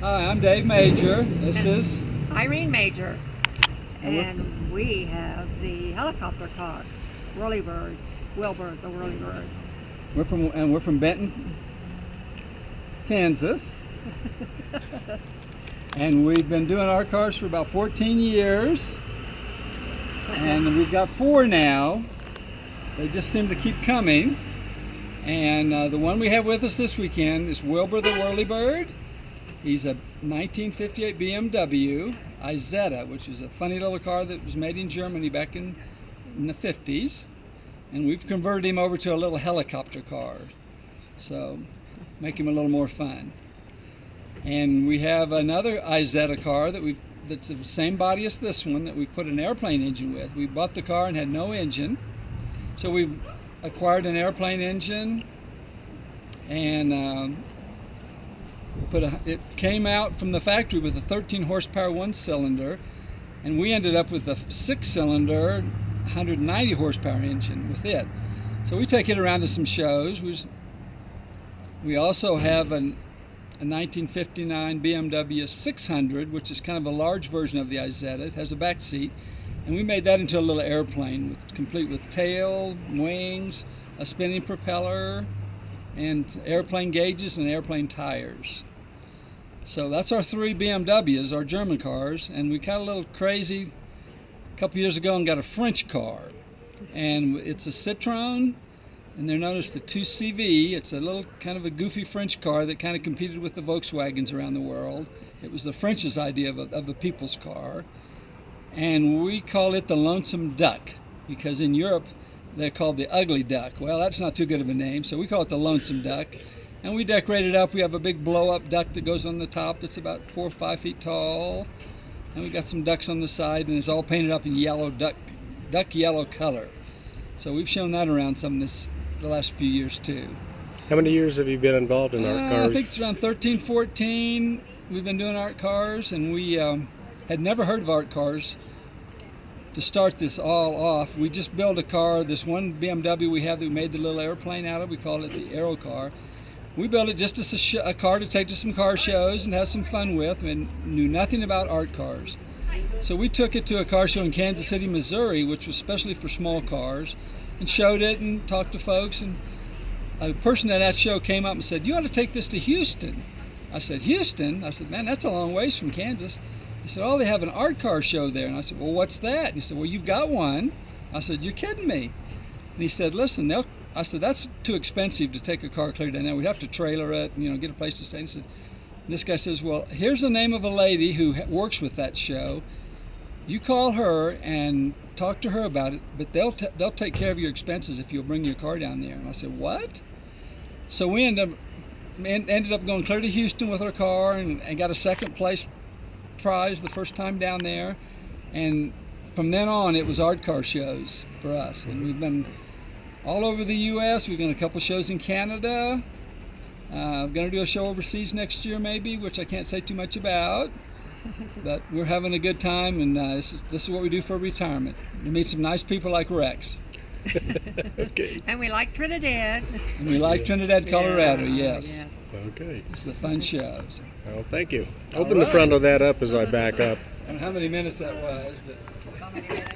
Hi, I'm Dave Major. This is Irene Major. And we have the helicopter car, Whirlibird, Wilbur the Whirlibird. we're from Benton, Kansas. And we've been doing our cars for about 14 years. And we've got 4 now. They just seem to keep coming. And the one we have with us this weekend is Wilbur the Whirlibird. He's a 1958 BMW Isetta, which is a funny little car that was made in Germany back in the 50s. And we've converted him over to a little helicopter car. So make him a little more fun. And we have another Isetta car that's the same body as this one that we put an airplane engine with. We bought the car and had no engine. So we acquired an airplane engine, and it came out from the factory with a 13 horsepower 1-cylinder, and we ended up with a 6-cylinder 190 horsepower engine with it. So we take it around to some shows. We also have a 1959 BMW 600, which is kind of a large version of the Isetta. It has a back seat, and we made that into a little airplane, complete with tail, wings, a spinning propeller, and airplane gauges and airplane tires. So that's our 3 BMWs, our German cars, and we got a little crazy a couple years ago and got a French car. And it's a Citroen, and they're known as the 2CV. It's a little kind of a goofy French car that kind of competed with the Volkswagens around the world. It was the French's idea of a people's car. And we call it the Lonesome Duck, because in Europe they're called the Ugly Duck. Well, that's not too good of a name, so we call it the Lonesome Duck. And we decorate it up. We have a big blow-up duck that goes on the top that's about 4 or 5 feet tall. And we got some ducks on the side, and it's all painted up in yellow, duck yellow color. So we've shown that around the last few years too. How many years have you been involved in art cars? I think it's around 13, 14. We've been doing art cars, and we had never heard of art cars. To start this all off, we just built a car, this one BMW we have that we made the little airplane out of. We called it the Aero car. We built it just as a car to take to some car shows and have some fun with, and knew nothing about art cars. So we took it to a car show in Kansas City, Missouri, which was especially for small cars, and showed it and talked to folks. And a person at that show came up and said, "You ought to take this to Houston." I said, "Houston?" I said, "Man, that's a long ways from Kansas." He said, "Oh, they have an art car show there." And I said, "Well, what's that?" And he said, "Well, you've got one." I said, "You're kidding me." And he said, "Listen, I said, "That's too expensive to take a car clear down there. We'd have to trailer it, and, get a place to stay." And this guy says, "Well, here's the name of a lady who works with that show. You call her and talk to her about it, but they'll take care of your expenses if you'll bring your car down there." And I said, "What?" So we ended up going clear to Houston with our car and got a second place prize the first time down there. And from then on, it was art car shows for us. And we've been all over the U.S. We've done a couple shows in Canada. I'm going to do a show overseas next year maybe, which I can't say too much about. But we're having a good time, and this is what we do for retirement. We meet some nice people like Rex. Okay. And we like Trinidad. And we like Trinidad, Colorado, yes. Yeah. Okay. It's the fun shows. Well, thank you. Open the front of that up as I back up. I don't know how many minutes that was, but...